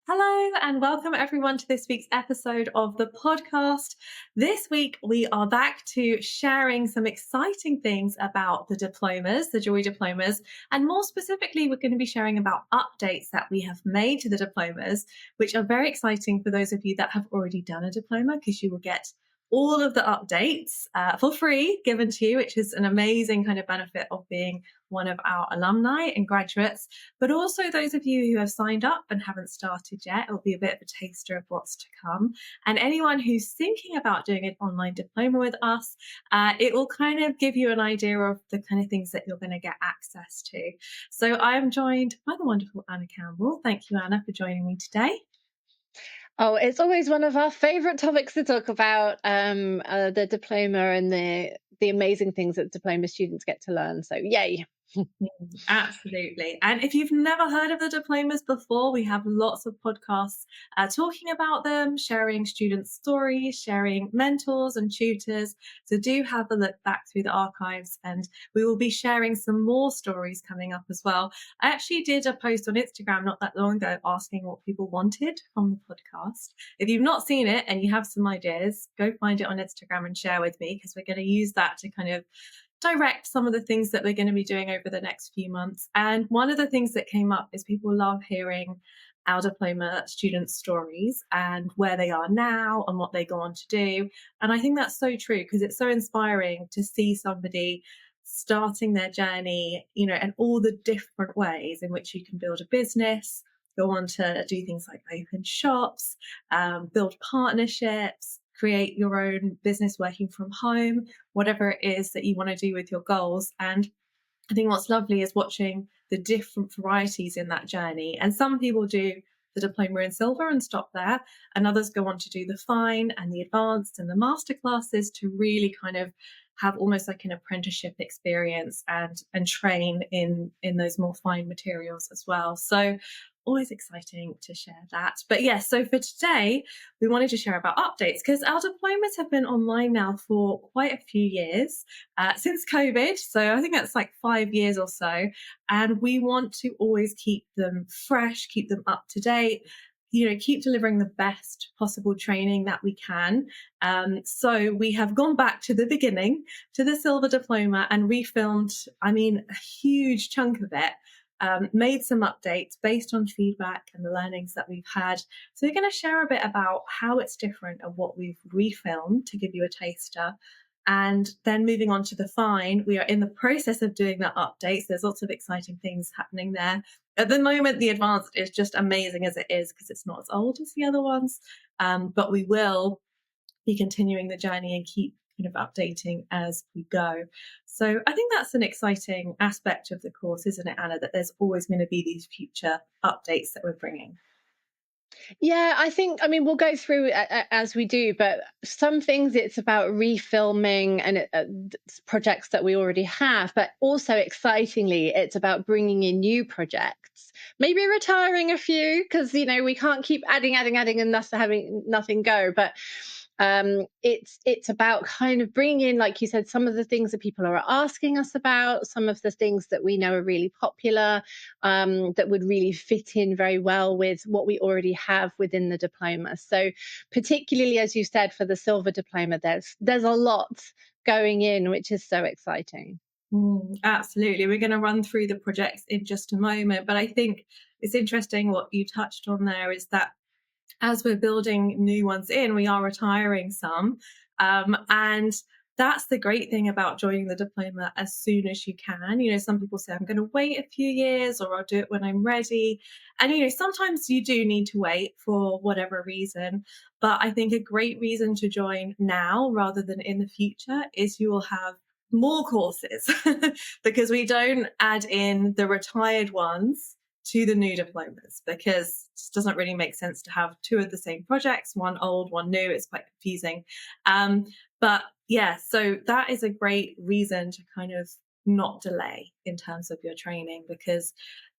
Hello, and welcome everyone to this week's episode of the podcast. This week, we are back to sharing some exciting things about the diplomas, the jewelry diplomas, and more specifically, we're going to be sharing about updates that we have made to the diplomas, which are very exciting for those of you that have already done a diploma, because you will get all of the updates for free given to you, which is an amazing kind of benefit of being one of our alumni and graduates. But also those of you who have signed up and haven't started yet, it'll be a bit of a taster of what's to come. And anyone who's thinking about doing an online diploma with us, it will kind of give you an idea of the kind of things that you're going to get access to. So I am joined by the wonderful Anna Campbell. Thank you, Anna, for joining me today. Oh, it's always one of our favorite topics to talk about, the diploma and the amazing things that diploma students get to learn. So, yay! Absolutely. And if you've never heard of the diplomas before, we have lots of podcasts talking about them, sharing student stories, sharing mentors and tutors. So do have a look back through the archives, and we will be sharing some more stories coming up as well. I actually did a post on Instagram not that long ago asking what people wanted from the podcast. If you've not seen it and you have some ideas, go find it on Instagram and share with me, because we're going to use that to kind of direct some of the things that we're going to be doing over the next few months. And one of the things that came up is people love hearing our diploma students' stories and where they are now and what they go on to do. And I think that's so true, because it's so inspiring to see somebody starting their journey, and all the different ways in which you can build a business, go on to do things like open shops, build partnerships, create your own business working from home, whatever it is that you want to do with your goals. And I think what's lovely is watching the different varieties in that journey. And some people do the diploma in silver and stop there, and others go on to do the fine and the advanced and the master classes to really kind of have almost like an apprenticeship experience and train in those more fine materials as well. So always exciting to share that. But yes, so for today, we wanted to share about updates, because our diplomas have been online now for quite a few years, since COVID. So I think that's like 5 years or so. And we want to always keep them fresh, keep them up to date, keep delivering the best possible training that we can. So we have gone back to the beginning, to the silver diploma, and refilmed, a huge chunk of it. Made some updates based on feedback and the learnings that we've had. So we're going to share a bit about how it's different and what we've refilmed to give you a taster. And then moving on to the fine, we are in the process of doing that update. So there's lots of exciting things happening there. At the moment, the advanced is just amazing as it is, because it's not as old as the other ones. But we will be continuing the journey and keep kind of updating as we go. So I think that's an exciting aspect of the course, isn't it, Anna? That there's always going to be these future updates that we're bringing. Yeah, I mean, we'll go through as we do, but some things it's about refilming and projects that we already have, but also excitingly, it's about bringing in new projects. Maybe retiring a few because we can't keep adding, and thus having nothing go. But it's about kind of bringing in, like you said, some of the things that people are asking us about, some of the things that we know are really popular, that would really fit in very well with what we already have within the diploma. So, particularly as you said, for the silver diploma, there's a lot going in, which is so exciting. Absolutely. We're going to run through the projects in just a moment. But I think it's interesting what you touched on there is that as we're building new ones in, we are retiring some. And that's the great thing about joining the diploma as soon as you can. Some people say, I'm going to wait a few years, or I'll do it when I'm ready. And, sometimes you do need to wait for whatever reason. But I think a great reason to join now rather than in the future is you will have more courses, because we don't add in the retired ones to the new diplomas, because it doesn't really make sense to have two of the same projects, one old, one new. It's quite confusing. But yeah, so that is a great reason to kind of not delay in terms of your training, because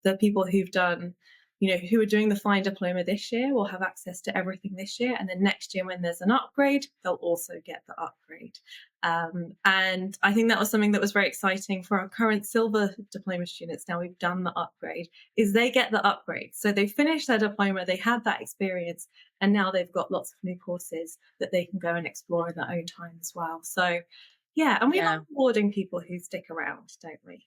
the people who've done who are doing the fine diploma this year will have access to everything this year, and then next year when there's an upgrade, they'll also get the upgrade. And I think that was something that was very exciting for our current silver diploma students. Now we've done the upgrade, is they get the upgrade. So they finished their diploma, they had that experience, and now they've got lots of new courses that they can go and explore in their own time as well. So yeah, and we love Yeah. rewarding people who stick around, don't we?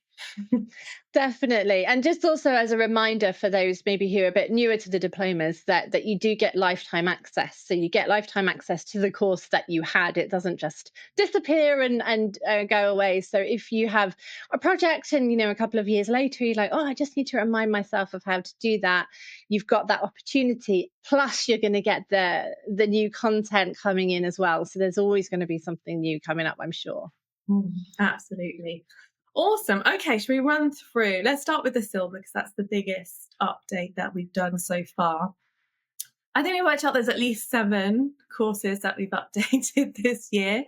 Definitely. And just also as a reminder for those maybe who are a bit newer to the diplomas, that you do get lifetime access. So you get lifetime access to the course that you had. It doesn't just disappear and go away. So if you have a project and a couple of years later you're like, oh, I just need to remind myself of how to do that, you've got that opportunity. Plus you're going to get the new content coming in as well. So there's always going to be something new coming up, I'm sure. Absolutely. Awesome. Okay, should we run through? Let's start with the silver because that's the biggest update that we've done so far. I think we worked out there's at least 7 courses that we've updated this year.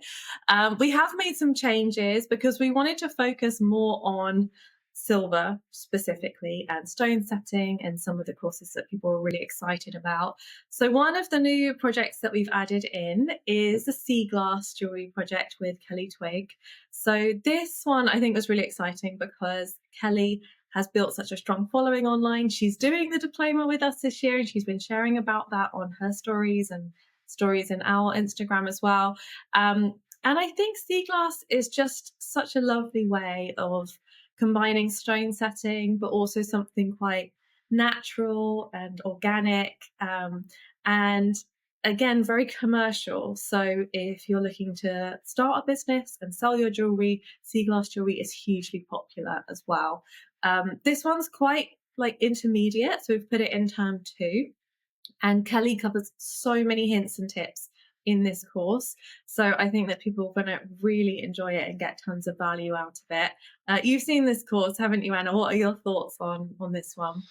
We have made some changes because we wanted to focus more on silver specifically and stone setting and some of the courses that people were really excited about. So one of the new projects that we've added in is the sea glass jewelry project with Kelly Twig. So this one I think was really exciting because Kelly has built such a strong following online. She's doing the diploma with us this year, and she's been sharing about that on her stories and stories in our Instagram as well. And I think sea glass is just such a lovely way of combining stone setting, but also something quite natural and organic. And again, very commercial. So if you're looking to start a business and sell your jewelry, sea glass jewelry is hugely popular as well. This one's quite like intermediate, so we've put it in term 2. And Kelly covers so many hints and tips in this course. So I think that people are going to really enjoy it and get tons of value out of it. You've seen this course, haven't you, Anna? What are your thoughts on this one?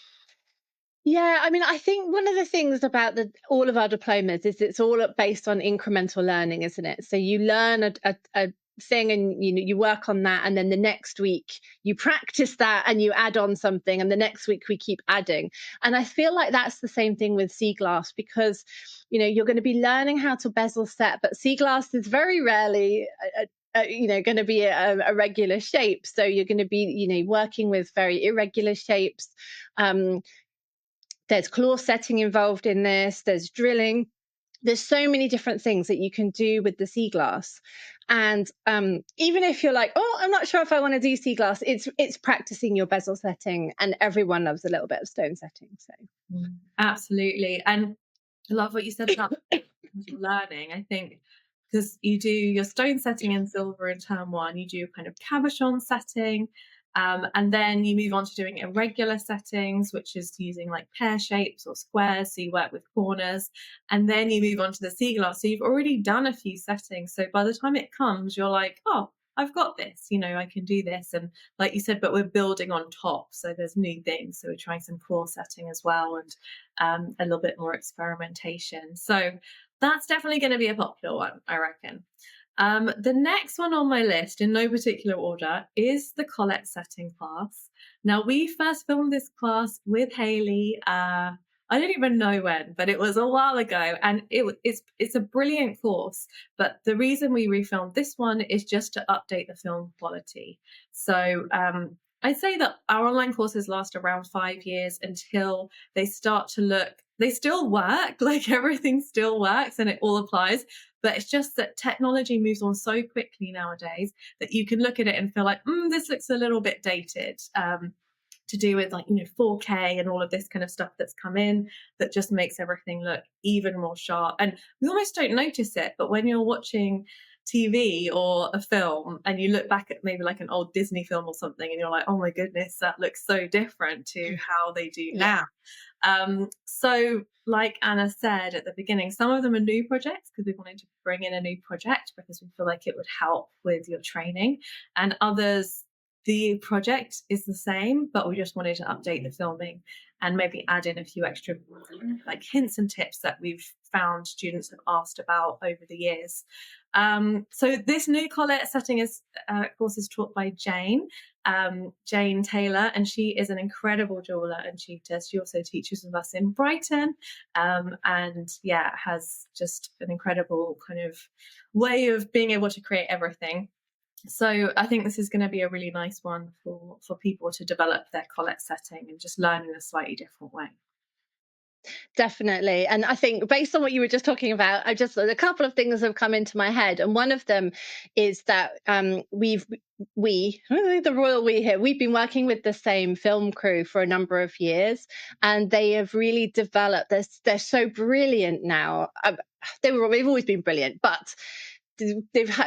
Yeah, I mean, I think one of the things about all of our diplomas is it's all based on incremental learning, isn't it? So you learn a thing and you work on that, and then the next week you practice that and you add on something, and the next week we keep adding. And I feel like that's the same thing with sea glass, because you're going to be learning how to bezel set, but sea glass is very rarely going to be a regular shape. So you're going to be working with very irregular shapes. There's claw setting involved in this, there's drilling. There's so many different things that you can do with the sea glass. And even if you're like, oh, I'm not sure if I want to do sea glass, it's practicing your bezel setting, and everyone loves a little bit of stone setting. So Absolutely. And I love what you said about learning. I think because you do your stone setting in silver in term 1, you do kind of cabochon setting, and then you move on to doing irregular settings, which is using like pear shapes or squares. So you work with corners, and then you move on to the sea glass. So you've already done a few settings. So by the time it comes, you're like, oh, I've got this, I can do this. And like you said, but we're building on top. So there's new things. So we're trying some core setting as well, and a little bit more experimentation. So that's definitely going to be a popular one, I reckon. The next one on my list, in no particular order, is the collet setting class. Now, we first filmed this class with Hayley. I don't even know when, but it was a while ago, and it's a brilliant course. But the reason we refilmed this one is just to update the film quality. So I'd say that our online courses last around 5 years until they start to look. They still work, like everything still works, and it all applies. But it's just that technology moves on so quickly nowadays that you can look at it and feel like, this looks a little bit dated. To do with 4K and all of this kind of stuff that's come in that just makes everything look even more sharp. And we almost don't notice it, but when you're watching TV or a film and you look back at maybe like an old Disney film or something and you're like, oh my goodness, that looks so different to how they do yeah. now. So like Anna said at the beginning, some of them are new projects because we wanted to bring in a new project because we feel like it would help with your training, and others The project is the same, but we just wanted to update the filming and maybe add in a few extra like hints and tips that we've found students have asked about over the years. So this new collet setting is, of course, is taught by Jane Taylor, and she is an incredible jeweler and tutor. She also teaches with us in Brighton, and yeah, has just an incredible kind of way of being able to create everything. So I think this is going to be a really nice one for people to develop their collet setting and just learn in a slightly different way. Definitely. And I think based on what you were just talking about, I just a couple of things have come into my head. And one of them is that we the royal we here, we've been working with the same film crew for a number of years, and they have really developed this. They're so brilliant now. They've always been brilliant, but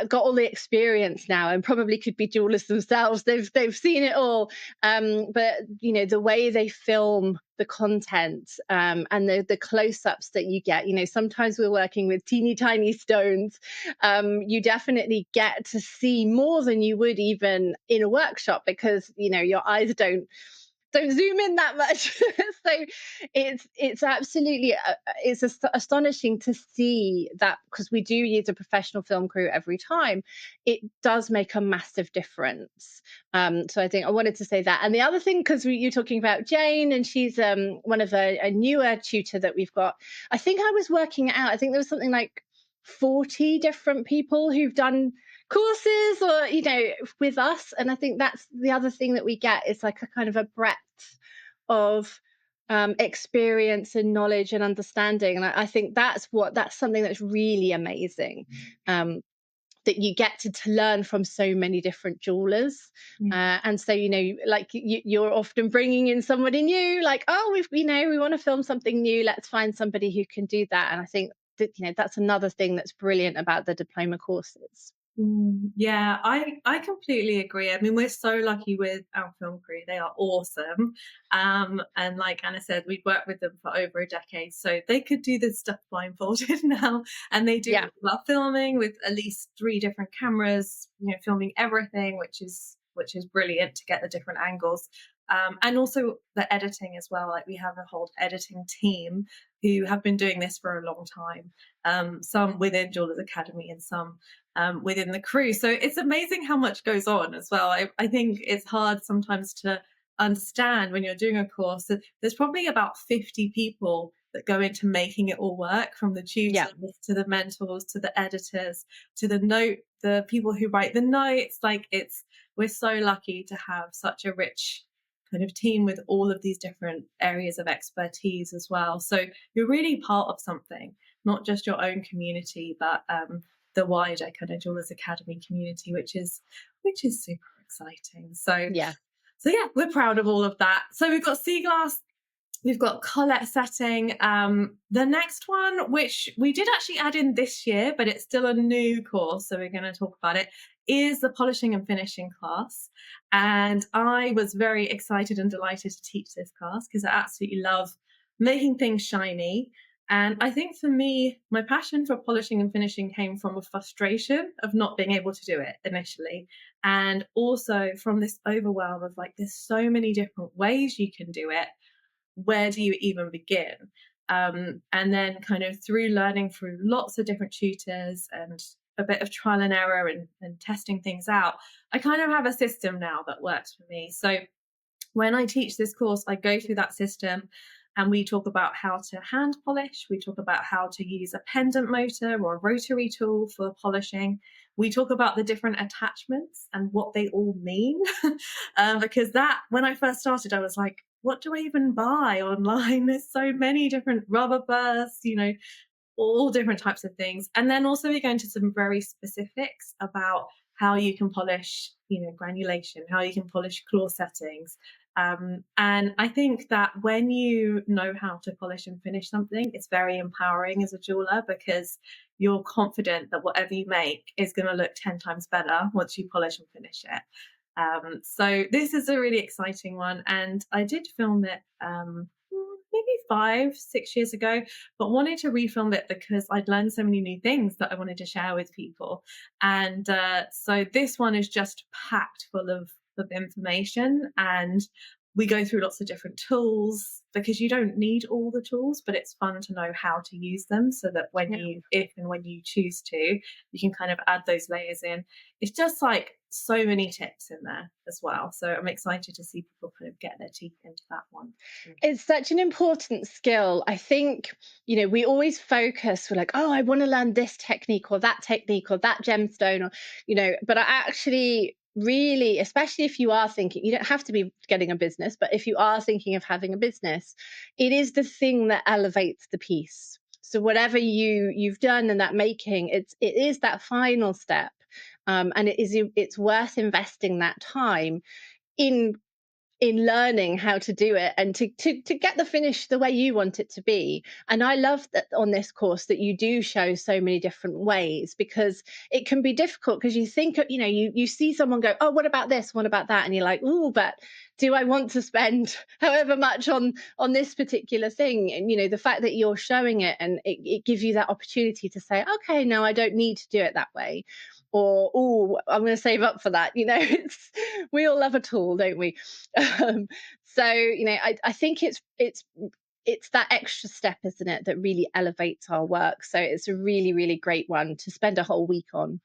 got all the experience now and probably could be jewelers themselves. They've seen it all. But you know, the way they film the content, and the close-ups that you get, you know, sometimes we're working with teeny tiny stones. You definitely get to see more than you would even in a workshop, because you know your eyes don't zoom in that much. So it's absolutely it's astonishing to see that, because we do use a professional film crew every time. It does make a massive difference. So I think I wanted to say that. And the other thing, because you're talking about Jane, and she's one of a newer tutor that we've got. I think I was working it out. I think there was something like 40 different people who've done courses, or you know, with us. And I think that's the other thing that we get, is like a kind of a breadth of experience and knowledge and understanding. And I think that's something that's really amazing, that you get to learn from so many different jewelers. And so, you know, like you're often bringing in somebody new, like, oh, we want to film something new, let's find somebody who can do that. And I think that, you know, that's another thing that's brilliant about the diploma courses. Yeah, I completely agree. I mean, we're so lucky with our film crew. They are awesome. And like Anna said, we've worked with them for over a decade, so they could do this stuff blindfolded now. And they do Yeah. all our filming with at least three different cameras, you know, filming everything, which is brilliant to get the different angles. And also the editing as well. Like we have a whole editing team who have been doing this for a long time. Some within Jewelers Academy and some within the crew. So it's amazing how much goes on as well. I think it's hard sometimes to understand when you're doing a course that there's probably about 50 people that go into making it all work, from the Yeah. tutors to the mentors to the editors to the people who write the notes. Like we're so lucky to have such a rich kind of team with all of these different areas of expertise as well. So you're really part of something, not just your own community, but the wider kind of Jewelers Academy community, which is super exciting. So Yeah. so yeah, we're proud of all of that. So we've got sea glass, we've got collet setting. The next one, which we did actually add in this year, but it's still a new course, so we're going to talk about it, is the polishing and finishing class. And I was very excited and delighted to teach this class because I absolutely love making things shiny. And I think for me, my passion for polishing and finishing came from a frustration of not being able to do it initially. And also from this overwhelm of like, there's so many different ways you can do it. Where do you even begin? And then kind of through learning through lots of different tutors and a bit of trial and error and testing things out, I kind of have a system now that works for me. So when I teach this course, I go through that system and we talk about how to hand polish. We talk about how to use a pendant motor or a rotary tool for polishing. We talk about the different attachments and what they all mean. Because that, when I first started, I was like, what do I even buy online? There's so many different rubber bursts, you know, all different types of things. And then also we go into some very specifics about how you can polish, you know, granulation, how you can polish claw settings. And I think that when you know how to polish and finish something, it's very empowering as a jeweler because you're confident that whatever you make is going to look 10 times better once you polish and finish it. So this is a really exciting one. And I did film it maybe 5, 6 years ago, but wanted to refilm it because I'd learned so many new things that I wanted to share with people. And so this one is just packed full of of information, and we go through lots of different tools because you don't need all the tools, but it's fun to know how to use them so that when Yeah. you, if and when you choose to, you can kind of add those layers in. It's just like so many tips in there as well. So I'm excited to see people kind of get their teeth into that one. It's such an important skill. I think, we always focus, we're like, oh, I want to learn this technique or that gemstone, or, but I actually really, especially if you are thinking, you don't have to be getting a business, but if you are thinking of having a business, it is the thing that elevates the piece. So whatever you've done in that making, it is that final step. And it's worth investing that time in learning how to do it and to get the finish the way you want it to be. And I love that on this course that you do show so many different ways, because it can be difficult, because you think, you see someone go, oh, what about this, what about that, and you're like, oh, but do I want to spend however much on this particular thing? And the fact that you're showing it, and it gives you that opportunity to say, okay, no, I don't need to do it that way, or, oh, I'm going to save up for that. It's, we all love a tool, don't we? So I think it's that extra step, isn't it, that really elevates our work. So it's a really, really great one to spend a whole week on.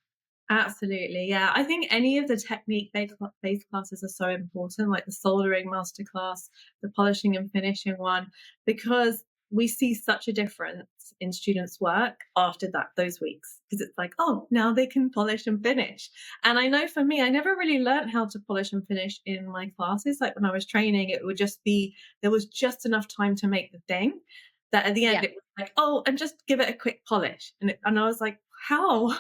Absolutely, yeah. I think any of the technique-based classes are so important, like the soldering masterclass, the polishing and finishing one, because we see such a difference in students' work after those weeks. Because it's like, oh, now they can polish and finish. And I know for me, I never really learned how to polish and finish in my classes. Like when I was training, it would just be there was just enough time to make the thing that at the end Yeah. it was like, oh, and just give it a quick polish. And I was like, how?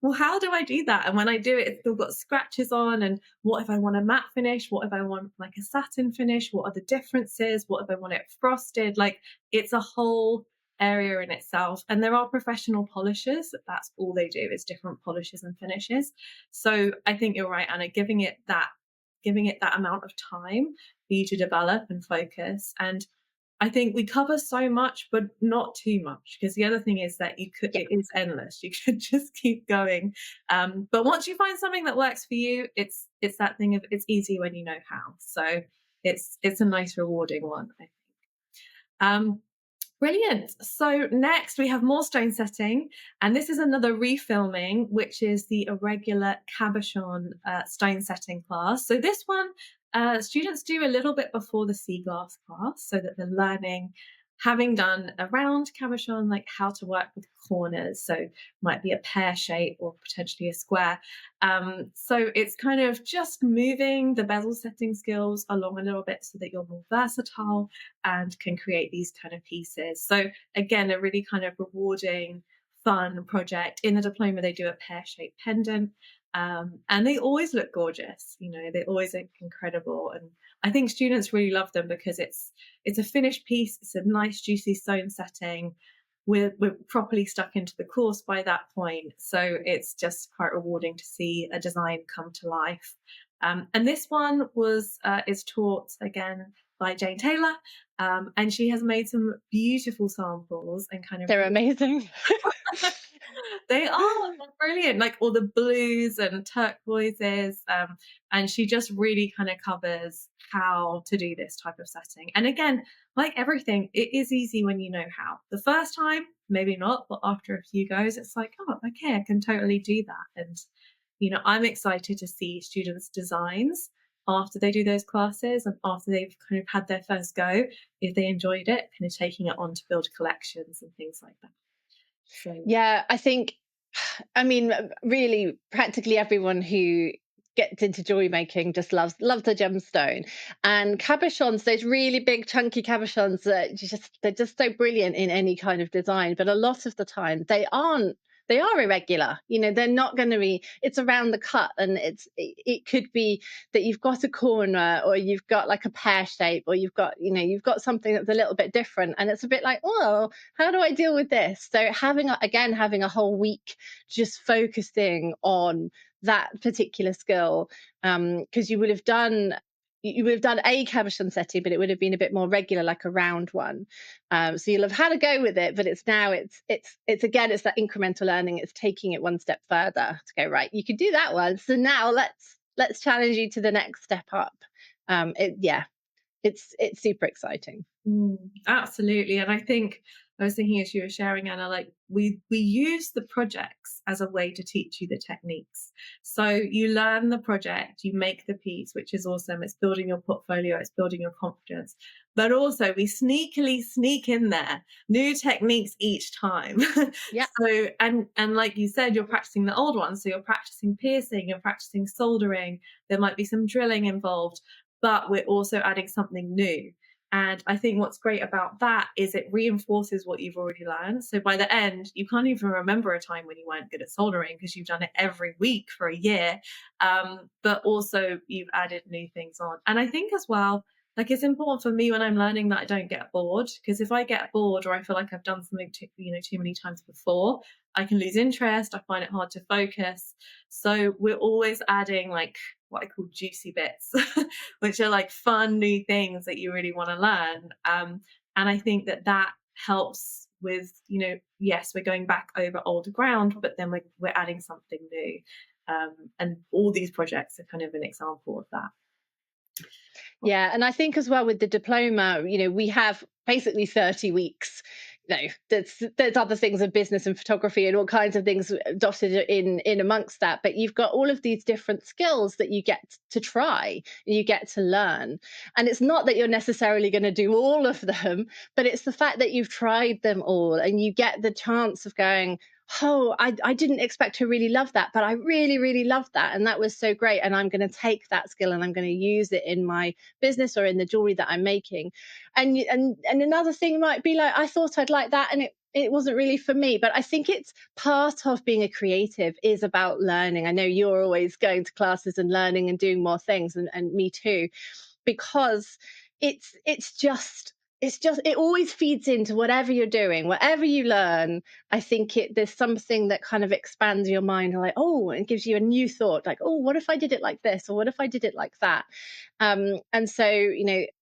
Well, how do I do that? And when I do it, it's still got scratches on. And what if I want a matte finish? What if I want like a satin finish? What are the differences? What if I want it frosted? Like it's a whole area in itself. And there are professional polishers. That's all they do is different polishes and finishes. So I think you're right, Anna, giving it that amount of time for you to develop and focus. And I think we cover so much, but not too much. Because the other thing is that Yeah. it is endless. You could just keep going. But once you find something that works for you, it's that thing of it's easy when you know how. So it's a nice, rewarding one, I think. Um, Brilliant. So next we have more stone setting, and this is another refilming, which is the irregular cabochon stone setting class. So this one, students do a little bit before the sea glass class, so that they're learning, having done a round cabochon, like how to work with corners. So might be a pear shape or potentially a square. So it's kind of just moving the bezel setting skills along a little bit so that you're more versatile and can create these kind of pieces. So again, a really kind of rewarding, fun project. In the diploma, they do a pear-shaped pendant. And they always look gorgeous, they always look incredible. And I think students really love them because it's a finished piece, it's a nice juicy stone setting. We're properly stuck into the course by that point. So it's just quite rewarding to see a design come to life. And this one is taught again by Jane Taylor, and she has made some beautiful samples and kind of They're amazing. they are they're brilliant, like all the blues and turquoises, and she just really kind of covers how to do this type of setting. And again, like everything, it is easy when you know how. The first time, maybe not, but after a few goes, it's like, oh, okay, I can totally do that. And I'm excited to see students' designs after they do those classes and after they've kind of had their first go, if they enjoyed it, kind of taking it on to build collections and things like that. So Yeah, I think, I mean, really, practically everyone who gets into jewelry making just loves the gemstone. And cabochons, those really big chunky cabochons that they're just so brilliant in any kind of design. But a lot of the time they are irregular. They're not going to be, it's around the cut, and it could be that you've got a corner, or you've got like a pear shape, or you've got something that's a little bit different, and it's a bit like, oh, how do I deal with this? So having a whole week just focusing on that particular skill, because you would have done a cabochon setting, but it would have been a bit more regular, like a round one. So you'll have had a go with it, but it's that incremental learning. It's taking it one step further to go, right, you can do that one, so now let's challenge you to the next step up. Yeah, it's super exciting. Mm, absolutely. And I think I was thinking as you were sharing, Anna, like we use the projects as a way to teach you the techniques. So you learn the project, you make the piece, which is awesome. It's building your portfolio, it's building your confidence. But also we sneakily sneak in there new techniques each time. Yeah. So and like you said, you're practicing the old ones. So you're practicing piercing, you're practicing soldering, there might be some drilling involved, but we're also adding something new. And I think what's great about that is it reinforces what you've already learned. So by the end, you can't even remember a time when you weren't good at soldering because you've done it every week for a year. But also you've added new things on. And I think as well, like it's important for me when I'm learning that I don't get bored, because if I get bored or I feel like I've done something too many times before, I can lose interest. I find it hard to focus. So we're always adding like what I call juicy bits, which are like fun new things that you really want to learn. And I think that that helps with, yes, we're going back over older ground, but then we're adding something new. And all these projects are kind of an example of that. Yeah, and I think as well with the diploma, we have basically 30 weeks. There's other things of business and photography and all kinds of things dotted in amongst that, but you've got all of these different skills that you get to try and you get to learn. And it's not that you're necessarily going to do all of them, but it's the fact that you've tried them all and you get the chance of going, oh, I didn't expect to really love that, but I really, really loved that. And that was so great. And I'm going to take that skill and I'm going to use it in my business or in the jewelry that I'm making. And another thing might be like, I thought I'd like that and it wasn't really for me. But I think it's part of being a creative is about learning. I know you're always going to classes and learning and doing more things, and me too, because it's just it always feeds into whatever you're doing, whatever you learn. I think there's something that kind of expands your mind, like, oh, it gives you a new thought, like, oh, what if I did it like this, or what if I did it like that. And so,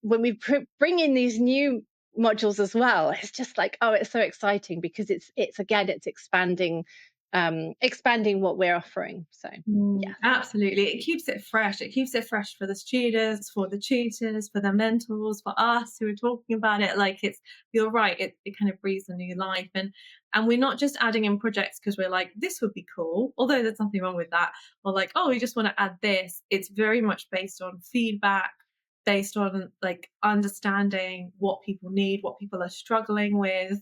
when we bring in these new modules as well, it's just like, oh, it's so exciting because it's again, it's expanding what we're offering. So Mm, yeah. absolutely. It keeps it fresh. It keeps it fresh for the students, for the tutors, for the mentors, for us who are talking about it. Like you're right, it kind of breathes a new life. And we're not just adding in projects because we're like, this would be cool, although there's nothing wrong with that. Or like, oh, we just want to add this. It's very much based on feedback, based on like understanding what people need, what people are struggling with,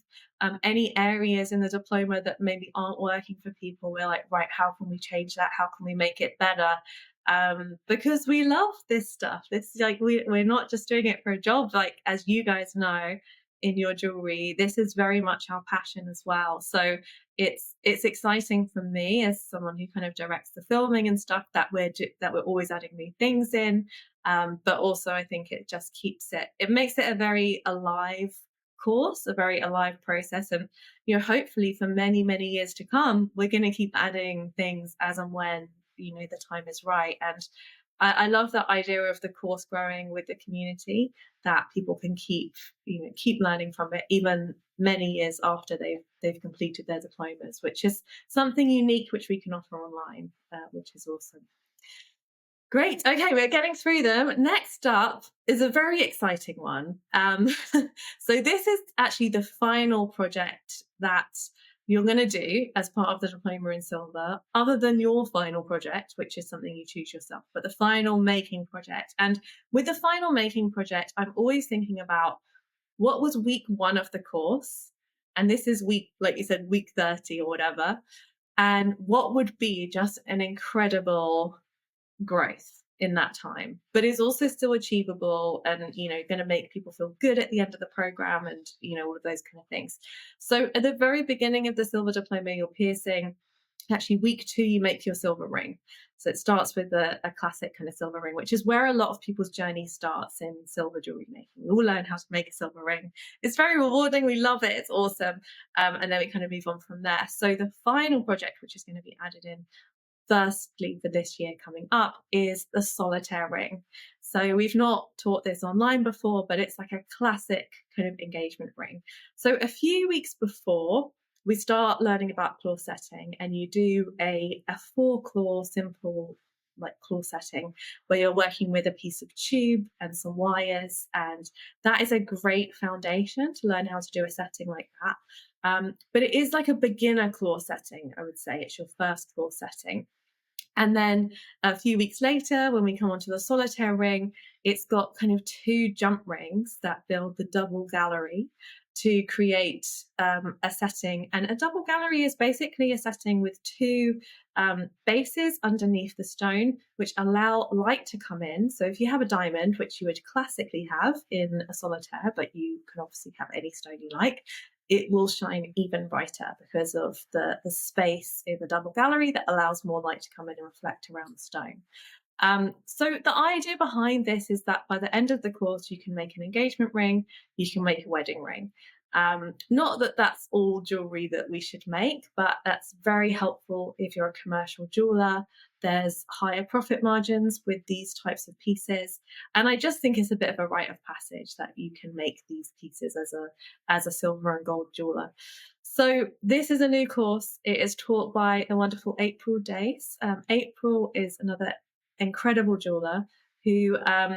any areas in the diploma that maybe aren't working for people. We're like, right, how can we change that? How can we make it better? Because we love this stuff. This is like we're not just doing it for a job, like as you guys know in your jewelry. This is very much our passion as well. So it's exciting for me as someone who kind of directs the filming and stuff that we're always adding new things in. But also I think it just it makes it a very alive course, a very alive process. And, hopefully for many, many years to come, we're going to keep adding things as and when, the time is right. And I love that idea of the course growing with the community, that people can keep learning from it, even many years after they've completed their diplomas, which is something unique which we can offer online, which is awesome. Great. Okay, we're getting through them. Next up is a very exciting one. So this is actually the final project that you're going to do as part of the diploma in silver, other than your final project, which is something you choose yourself, but the final making project. And with the final making project, I'm always thinking about what was week 1 of the course, and this is week, like you said, week 30 or whatever, and what would be just an incredible growth in that time, but is also still achievable and going to make people feel good at the end of the program, and all of those kind of things. So at the very beginning of the silver diploma, you're piercing. Actually, week 2 you make your silver ring. So it starts with a classic kind of silver ring, which is where a lot of people's journey starts in silver jewelry making. We all learn how to make a silver ring. It's very rewarding, we love it, it's awesome. And then we kind of move on from there. So the final project, which is going to be added in firstly for this year coming up, is the solitaire ring. So we've not taught this online before, but it's like a classic kind of engagement ring. So a few weeks before we start learning about claw setting, and you do a 4-claw simple like claw setting, where you're working with a piece of tube and some wires. And that is a great foundation to learn how to do a setting like that. But it is like a beginner claw setting, I would say. It's your first claw setting. And then a few weeks later, when we come onto the solitaire ring, it's got kind of two jump rings that build the double gallery to create a setting. And a double gallery is basically a setting with two bases underneath the stone, which allow light to come in. So if you have a diamond, which you would classically have in a solitaire, but you can obviously have any stone you like, it will shine even brighter because of the space in the double gallery that allows more light to come in and reflect around the stone. So the idea behind this is that by the end of the course, you can make an engagement ring, you can make a wedding ring. Not that that's all jewelry that we should make, but that's very helpful if you're a commercial jeweler. There's higher profit margins with these types of pieces, and I just think it's a bit of a rite of passage that you can make these pieces as a silver and gold jeweler. So this is a new course. It is taught by the wonderful April Dace. April is another incredible jeweler who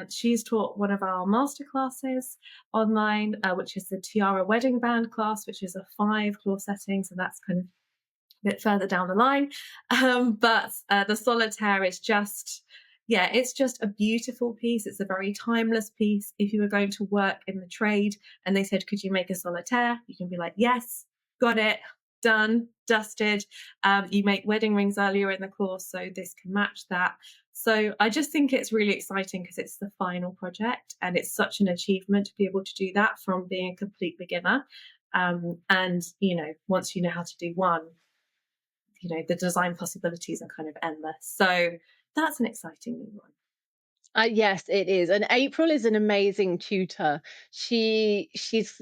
she's taught one of our masterclasses online, which is the Tiara Wedding Band class, which is a 5 claw setting. So that's kind of a bit further down the line. But the solitaire is just, yeah, it's just a beautiful piece. It's a very timeless piece. If you were going to work in the trade and they said, could you make a solitaire? You can be like, yes, got it, done, dusted. You make wedding rings earlier in the course, so this can match that. So I just think it's really exciting because it's the final project and it's such an achievement to be able to do that from being a complete beginner. And, once you know how to do one, the design possibilities are kind of endless. So that's an exciting new one. Yes, it is. And April is an amazing tutor. She's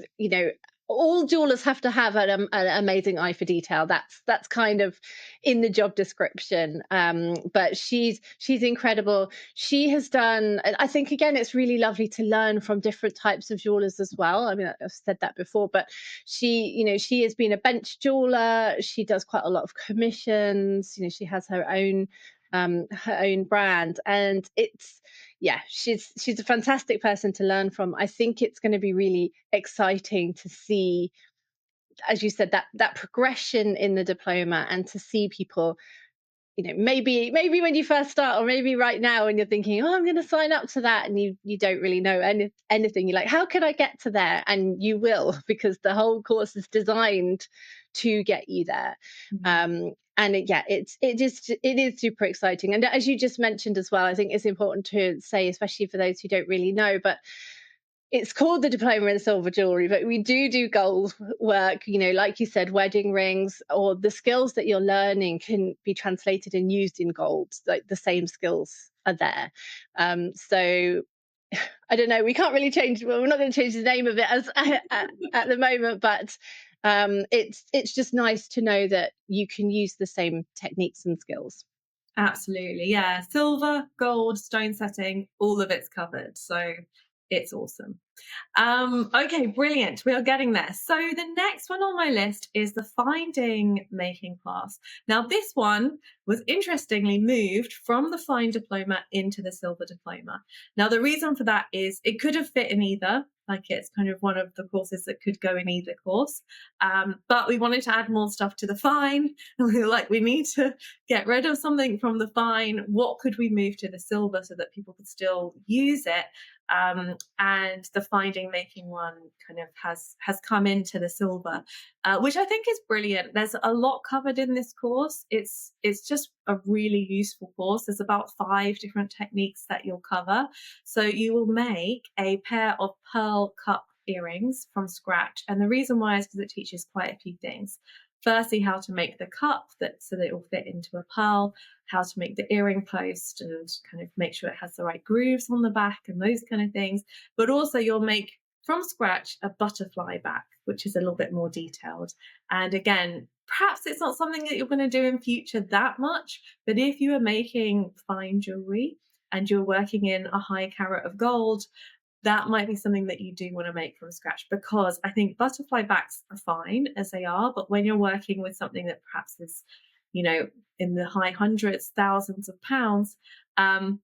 all jewelers have to have an amazing eye for detail. That's kind of in the job description. But she's incredible. She has done, and I think again, it's really lovely to learn from different types of jewelers as well. I mean, I've said that before, but she has been a bench jeweler. She does quite a lot of commissions. She has her own brand, and it's yeah, she's a fantastic person to learn from. I think it's going to be really exciting to see, as you said, that progression in the diploma, and to see people, maybe when you first start, or maybe right now when you're thinking, oh, I'm going to sign up to that, and you don't really know anything. You're like, how can I get to there? And you will, because the whole course is designed to get you there. Mhm. And it is super exciting. And as you just mentioned as well, I think it's important to say, especially for those who don't really know, but it's called the Diploma in Silver Jewelry, but we do gold work, like you said, wedding rings, or the skills that you're learning can be translated and used in gold. Like the same skills are there. So I don't know, we can't really change, well, we're not going to change the name of it as at the moment, but it's just nice to know that you can use the same techniques and skills. Absolutely. Yeah. Silver, gold, stone setting, all of it's covered. So it's awesome. Okay, brilliant. We are getting there. So the next one on my list is the finding making class. Now, this one was interestingly moved from the fine diploma into the silver diploma. Now, the reason for that is it could have fit in either. Like it's kind of one of the courses that could go in either course. But we wanted to add more stuff to the fine. And we were like, we need to get rid of something from the fine. What could we move to the silver so that people could still use it? And the finding making one kind of has come into the silver, which I think is brilliant. There's a lot covered in this course. It's just a really useful course. There's about 5 different techniques that you'll cover. So you will make a pair of pearl cup earrings from scratch, and the reason why is because it teaches quite a few things. Firstly, how to make the cup so that it will fit into a pearl, how to make the earring post and kind of make sure it has the right grooves on the back and those kind of things. But also you'll make from scratch a butterfly back, which is a little bit more detailed. And again, perhaps it's not something that you're going to do in future that much, but if you are making fine jewelry and you're working in a high carat of gold, that might be something that you do want to make from scratch, because I think butterfly backs are fine as they are, but when you're working with something that perhaps is in the high hundreds, thousands of pounds. Um,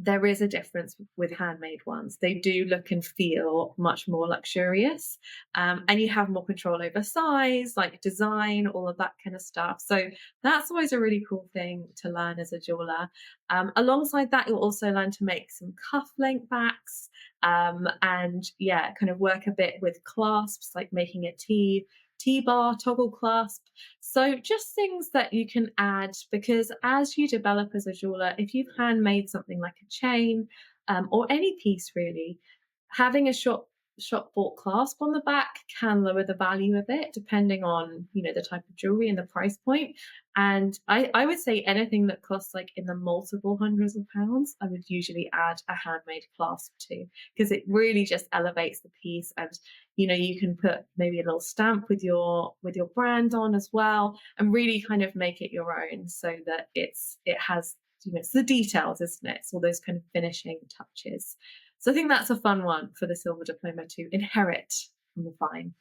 there is a difference with handmade ones. They do look and feel much more luxurious, and you have more control over size, like design, all of that kind of stuff. So that's always a really cool thing to learn as a jeweler. Alongside that, you'll also learn to make some cuff link backs, and yeah, kind of work a bit with clasps, like making a T-bar toggle clasp. So just things that you can add, because as you develop as a jeweler, if you've handmade something like a chain, or any piece really, having a shop bought clasp on the back can lower the value of it depending on the type of jewelry and the price point. And I would say anything that costs like in the multiple hundreds of pounds, I would usually add a handmade clasp to, because it really just elevates the piece. And you can put maybe a little stamp with your brand on as well, and really kind of make it your own, so that it has, it's the details, isn't it? It's all those kind of finishing touches. So I think that's a fun one for the silver diploma to inherit from the vine.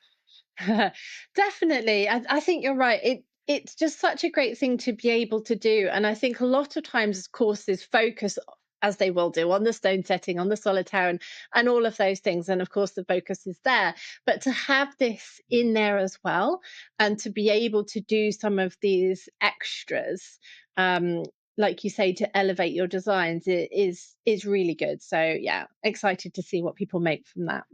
Definitely. I think you're right. It's just such a great thing to be able to do. And I think a lot of times courses focus, as they will do, on the stone setting, on the solitaire, and all of those things. And of course the focus is there. But to have this in there as well, and to be able to do some of these extras, um, like you say, to elevate your designs, is really good. So yeah, excited to see what people make from that.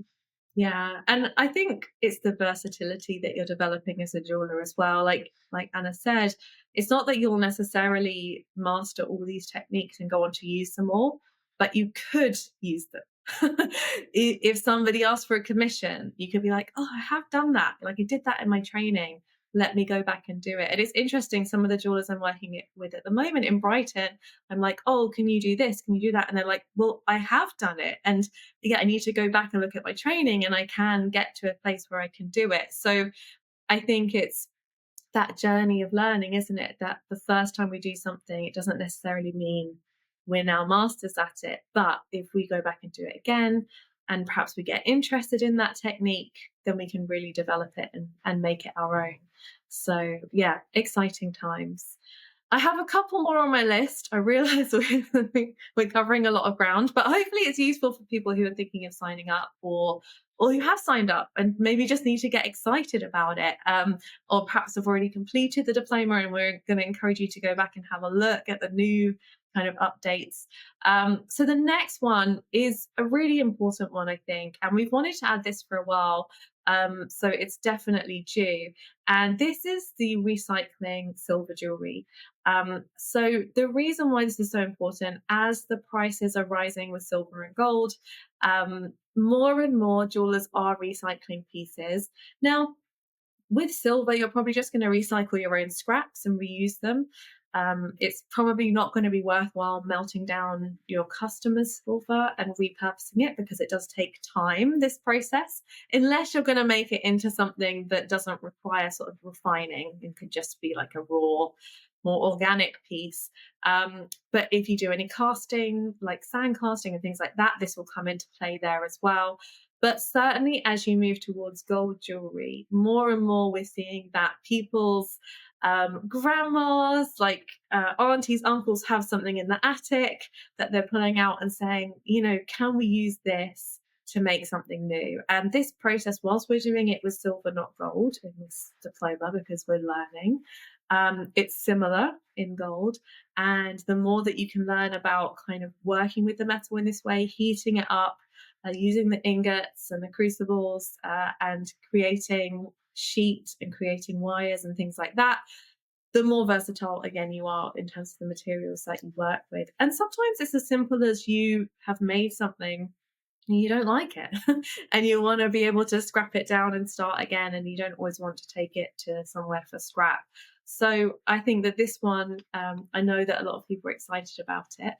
Yeah, and I think it's the versatility that you're developing as a jeweler as well. Like Anna said, it's not that you'll necessarily master all these techniques and go on to use them all, but you could use them. If somebody asked for a commission, you could be like, "Oh, I have done that. Like I did that in my training. Let me go back and do it." And it's interesting. Some of the jewelers I'm working with at the moment in Brighton, I'm like, "Oh, can you do this? Can you do that?" And they're like, "Well, I have done it." And yeah, I need to go back and look at my training, and I can get to a place where I can do it. So I think it's that journey of learning, isn't it? That the first time we do something, it doesn't necessarily mean we're now masters at it. But if we go back and do it again, and perhaps we get interested in that technique, then we can really develop it and make it our own. So yeah, exciting times. I have a couple more on my list. I realize we're covering a lot of ground, but hopefully it's useful for people who are thinking of signing up, or who have signed up and maybe just need to get excited about it, or perhaps have already completed the diploma, and we're going to encourage you to go back and have a look at the new kind of updates. So the next one is a really important one, I think, and we've wanted to add this for a while. So it's definitely due. And this is the recycling silver jewelry. So the reason why this is so important, as the prices are rising with silver and gold, more and more jewelers are recycling pieces. Now, with silver, you're probably just going to recycle your own scraps and reuse them. It's probably not going to be worthwhile melting down your customer's silver and repurposing it, because it does take time, this process, unless you're going to make it into something that doesn't require sort of refining and could just be like a raw, more organic piece. But if you do any casting, like sand casting and things like that, this will come into play there as well. But certainly, as you move towards gold jewelry, more and more we're seeing that people's grandmas, like aunties, uncles, have something in the attic that they're pulling out and saying, can we use this to make something new? And this process, whilst we're doing it with silver, not gold, in this diploma, because we're learning, it's similar in gold. And the more that you can learn about kind of working with the metal in this way, heating it up, using the ingots and the crucibles, and creating sheet and creating wires and things like that, the more versatile again you are in terms of the materials that you work with. And sometimes it's as simple as you have made something and you don't like it and you want to be able to scrap it down and start again, and you don't always want to take it to somewhere for scrap. So I think that this one, I know that a lot of people are excited about it,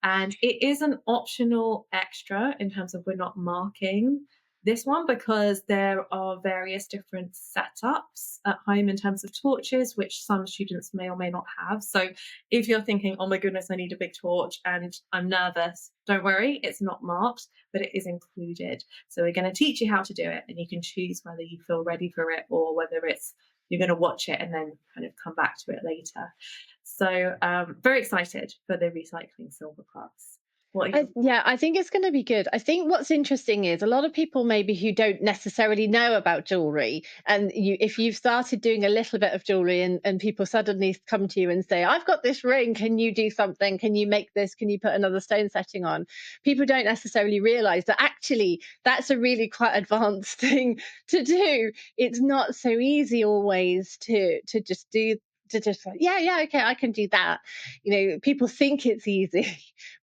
and it is an optional extra in terms of we're not marking this one, because there are various different setups at home in terms of torches, which some students may or may not have. So if you're thinking, oh my goodness, I need a big torch and I'm nervous, don't worry, it's not marked, but it is included. So we're going to teach you how to do it, and you can choose whether you feel ready for it or whether it's you're going to watch it and then kind of come back to it later. So very excited for the recycling silver class. What are your thoughts? Yeah, I think it's going to be good. I think what's interesting is a lot of people maybe who don't necessarily know about jewelry, and if you've started doing a little bit of jewelry, and people suddenly come to you and say, "I've got this ring. Can you do something? Can you make this? Can you put another stone setting on?" People don't necessarily realize that actually that's a really quite advanced thing to do. It's not so easy always to just do. To just like, yeah, yeah, okay, I can do that. People think it's easy,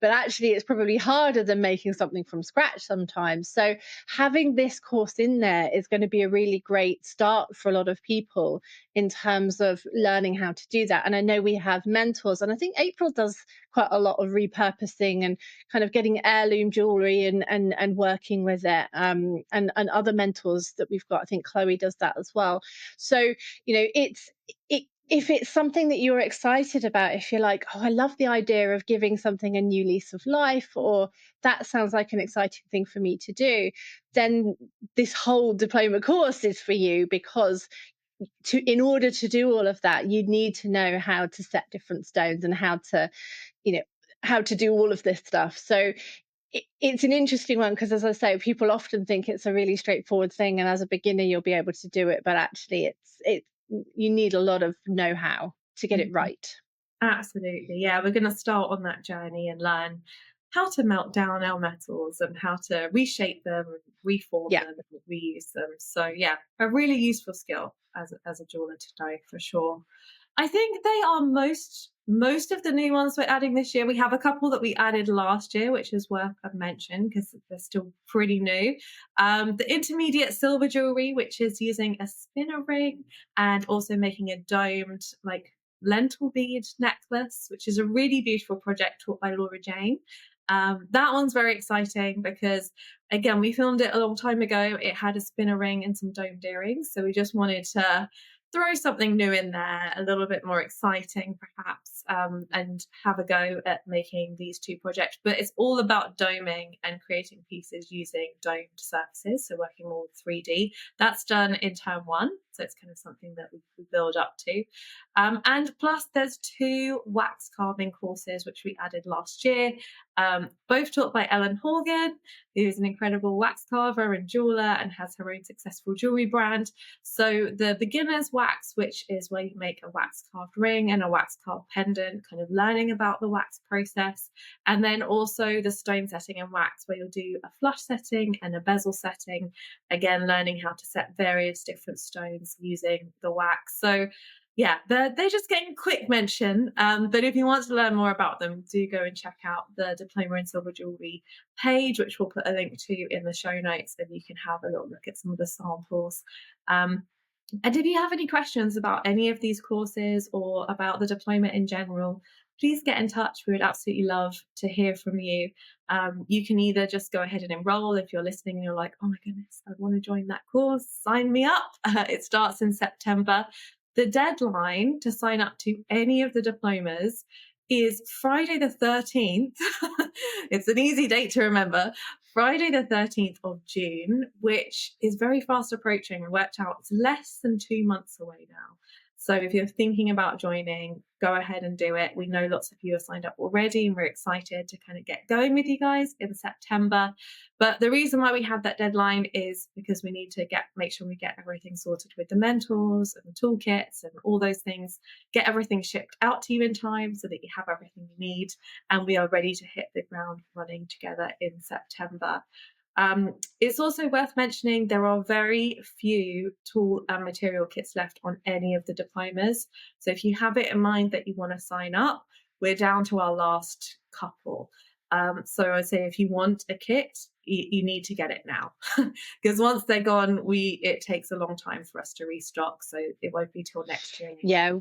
but actually it's probably harder than making something from scratch sometimes. So having this course in there is going to be a really great start for a lot of people in terms of learning how to do that. And I know we have mentors, and I think April does quite a lot of repurposing and kind of getting heirloom jewelry and working with it, and other mentors that we've got. I think Chloe does that as well. So it if it's something that you're excited about, if you're like, oh, I love the idea of giving something a new lease of life, or that sounds like an exciting thing for me to do, then this whole diploma course is for you, because in order to do all of that, you need to know how to set different stones and you know, how to do all of this stuff. So it's an interesting one, because, as I say, people often think it's a really straightforward thing, and as a beginner, you'll be able to do it. But actually, you need a lot of know-how to get it Mhm. right. Absolutely. Yeah, we're going to start on that journey and learn how to melt down our metals and how to reshape them, and reform Yeah. them, and reuse them. So, yeah, a really useful skill as a jeweler to know for sure. I think they are most of the new ones we're adding this year. We have a couple that we added last year, which is worth a mention because they're still pretty new. The intermediate silver jewelry, which is using a spinner ring and also making a domed like lentil bead necklace, which is a really beautiful project taught by Laura Jane. That one's very exciting because, again, we filmed it a long time ago. It had a spinner ring and some domed earrings, so we just wanted to throw something new in there, a little bit more exciting, perhaps, and have a go at making these two projects. But it's all about doming and creating pieces using domed surfaces, so working more with 3D. That's done in term one, so it's kind of something that we build up to. And plus, there's two wax carving courses which we added last year, both taught by Ellen Horgan, who's an incredible wax carver and jeweler and has her own successful jewelry brand. So the beginner's wax, which is where you make a wax carved ring and a wax carved pendant, kind of learning about the wax process. And then also the stone setting and wax, where you'll do a flush setting and a bezel setting, again, learning how to set various different stones using the wax. So yeah, they're just getting quick mention. But if you want to learn more about them, do go and check out the Diploma in Silver Jewelry page, which we'll put a link to in the show notes, and you can have a little look at some of the samples. Um, and if you have any questions about any of these courses or about the diploma in general, please get in touch. We would absolutely love to hear from you. You can either just go ahead and enroll if you're listening and you're like, oh my goodness, I want to join that course, sign me up. It starts in September. The deadline to sign up to any of the diplomas is Friday the 13th. It's an easy date to remember. Friday the 13th of June, which is very fast approaching. I worked out it's less than 2 months away now. So if you're thinking about joining, go ahead and do it. We know lots of you have signed up already, and we're excited to kind of get going with you guys in September. But the reason why we have that deadline is because we need to make sure we get everything sorted with the mentors and the toolkits and all those things, get everything shipped out to you in time so that you have everything you need, and we are ready to hit the ground running together in September. It's also worth mentioning there are very few tool and material kits left on any of the diplomas. So if you have it in mind that you want to sign up, we're down to our last couple. So I'd say if you want a kit, you need to get it now, because once they're gone, it takes a long time for us to restock. So it won't be till next year Yeah,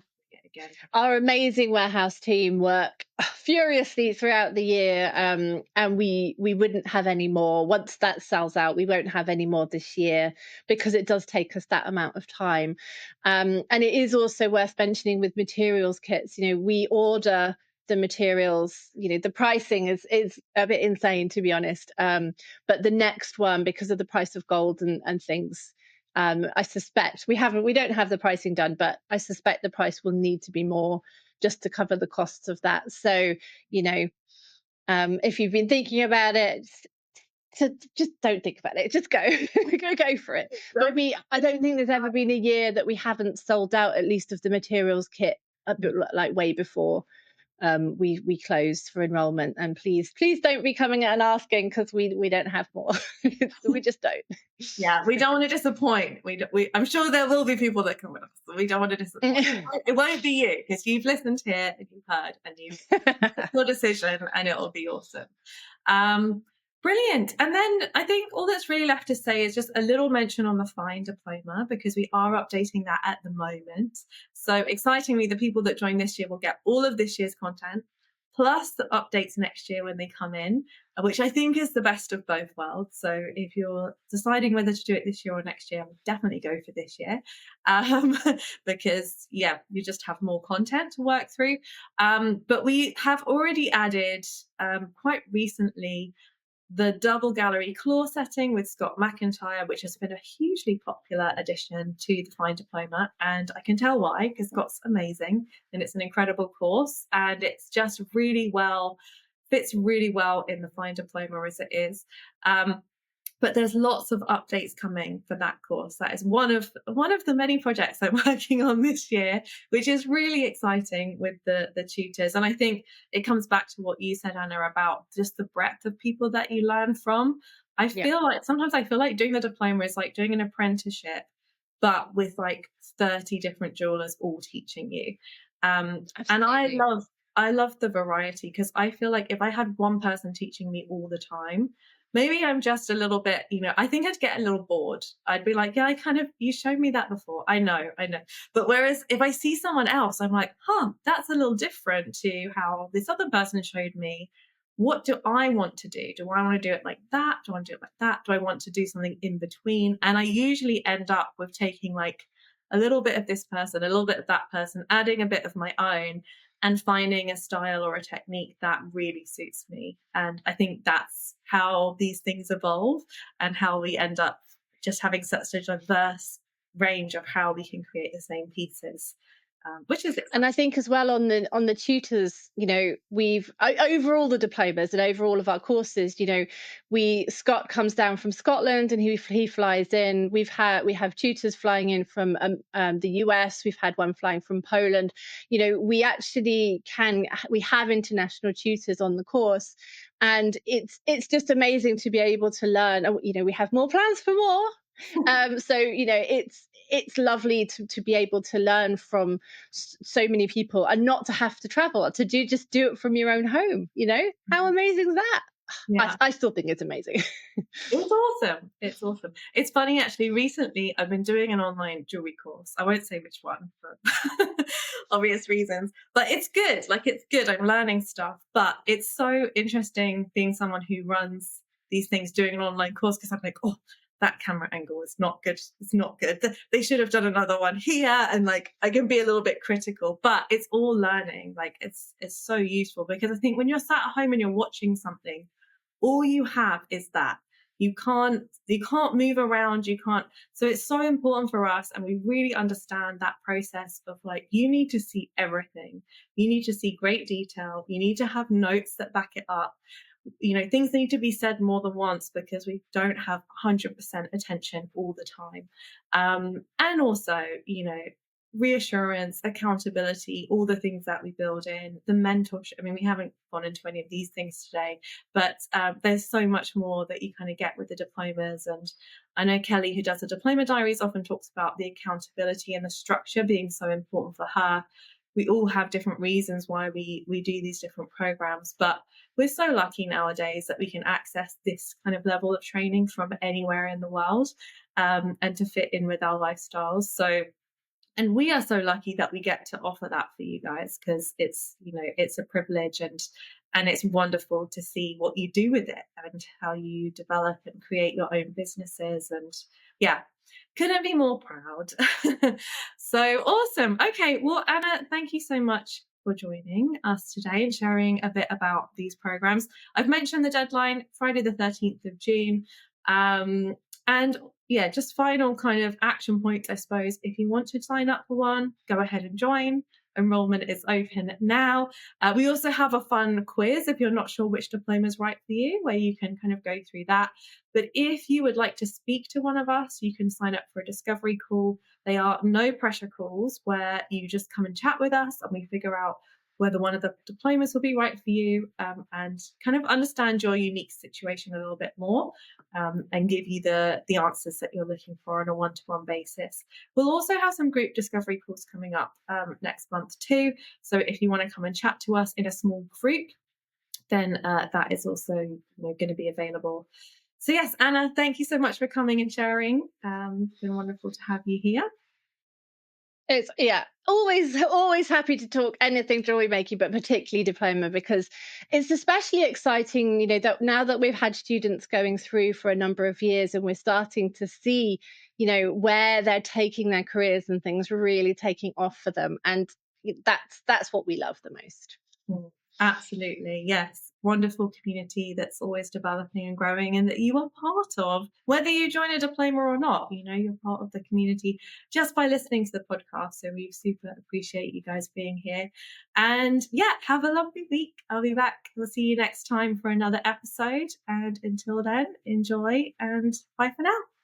again. our amazing warehouse team work furiously throughout the year, and we wouldn't have any more once that sells out. We won't have any more this year, because it does take us that amount of time. And it is also worth mentioning with materials kits, we order the materials. The pricing is a bit insane, to be honest. But the next one, because of the price of gold and things, I suspect we don't have the pricing done, but I suspect the price will need to be more just to cover the costs of that. So, you know, if you've been thinking about it, just don't think about it. Just go, go for it. But I don't think there's ever been a year that we haven't sold out at least of the materials kit, like way before we closed for enrollment. And please don't be coming and asking, because we don't have more. We just don't. Yeah, we don't want to disappoint. I'm sure there will be people that come with us. So we don't want to disappoint. It won't be you, because you've listened here and you've heard and you've made your decision, and it'll be awesome. Um, Brilliant. And then I think all that's really left to say is just a little mention on the Fine Diploma, because we are updating that at the moment. So excitingly, the people that join this year will get all of this year's content, plus the updates next year when they come in, which I think is the best of both worlds. So if you're deciding whether to do it this year or next year, I would definitely go for this year, um, because yeah, you just have more content to work through. But we have already added quite recently the double gallery claw setting with Scott McIntyre, which has been a hugely popular addition to the Fine Diploma. And I can tell why, because Scott's amazing and it's an incredible course, and it's just fits really well in the Fine Diploma as it is. But there's lots of updates coming for that course. That is one of the many projects I'm working on this year, which is really exciting with the tutors. And I think it comes back to what you said, Anna, about just the breadth of people that you learn from. Yeah, Sometimes I feel like doing the diploma is like doing an apprenticeship, but with like 30 different jewelers all teaching you. And absolutely. I love the variety, because I feel like if I had one person teaching me all the time, maybe I'm just a little bit, I think I'd get a little bored. I'd be like, yeah, you showed me that before. I know. But whereas if I see someone else, I'm like, that's a little different to how this other person showed me. What do I want to do? Do I want to do it like that? Do I want to do it like that? Do I want to do something in between? And I usually end up with taking like a little bit of this person, a little bit of that person, adding a bit of my own, and finding a style or a technique that really suits me. And I think that's how these things evolve, and how we end up just having such a diverse range of how we can create the same pieces, which is And exciting. I think as well on the tutors, we've over all the diplomas and over all of our courses, we Scott comes down from Scotland and he flies in. We have tutors flying in from the US. We've had one flying from Poland. We actually we have international tutors on the course, and it's just amazing to be able to learn. We have more plans for more. So it's lovely to be able to learn from so many people, and not to have to travel, to just do it from your own home. How amazing is that? Yeah. I still think it's amazing. It's awesome. It's awesome. It's funny, actually. Recently, I've been doing an online jewelry course. I won't say which one for obvious reasons, but it's good. Like, it's good. I'm learning stuff, but it's so interesting being someone who runs these things, doing an online course, because I'm like, oh, that camera angle is not good. It's not good. They should have done another one here. And like, I can be a little bit critical, but it's all learning. Like, it's so useful, because I think when you're sat at home and you're watching something, all you have is that. You can't move around, you can't. So it's so important for us, and we really understand that process of like, you need to see everything, you need to see great detail, you need to have notes that back it up. Things need to be said more than once, because we don't have 100% attention all the time. And also, reassurance, accountability, all the things that we build in, the mentorship. I mean, we haven't gone into any of these things today, but there's so much more that you kind of get with the diplomas. And I know Kelly, who does the diploma diaries, often talks about the accountability and the structure being so important for her. We all have different reasons why we do these different programs, but we're so lucky nowadays that we can access this kind of level of training from anywhere in the world, and to fit in with our lifestyles. And we are so lucky that we get to offer that for you guys, because it's a privilege, and it's wonderful to see what you do with it and how you develop and create your own businesses. And yeah, couldn't be more proud. So awesome. Okay, well, Anna, thank you so much for joining us today and sharing a bit about these programs. I've mentioned the deadline, Friday the 13th of June. And yeah, just final kind of action points, I suppose. If you want to sign up for one, go ahead and join. Enrollment is open now. We also have a fun quiz if you're not sure which diploma is right for you, where you can kind of go through that. But if you would like to speak to one of us, you can sign up for a discovery call. They are no pressure calls where you just come and chat with us and we figure out whether one of the diplomas will be right for you, and kind of understand your unique situation a little bit more, and give you the answers that you're looking for on a one-to-one basis. We'll also have some group discovery calls coming up next month too. So if you want to come and chat to us in a small group, then that is also going to be available. So yes, Anna, thank you so much for coming and sharing. It's been wonderful to have you here. It's yeah, always happy to talk anything jewelry making, but particularly diploma because it's especially exciting, that now that we've had students going through for a number of years and we're starting to see, where they're taking their careers and things really taking off for them. And that's what we love the most. Mm, absolutely. Yes. Wonderful community that's always developing and growing and that you are part of. Whether you join a diploma or not, you're part of the community just by listening to the podcast. So we super appreciate you guys being here. And yeah, have a lovely week. I'll be back. We'll see you next time for another episode. And until then, enjoy and bye for now.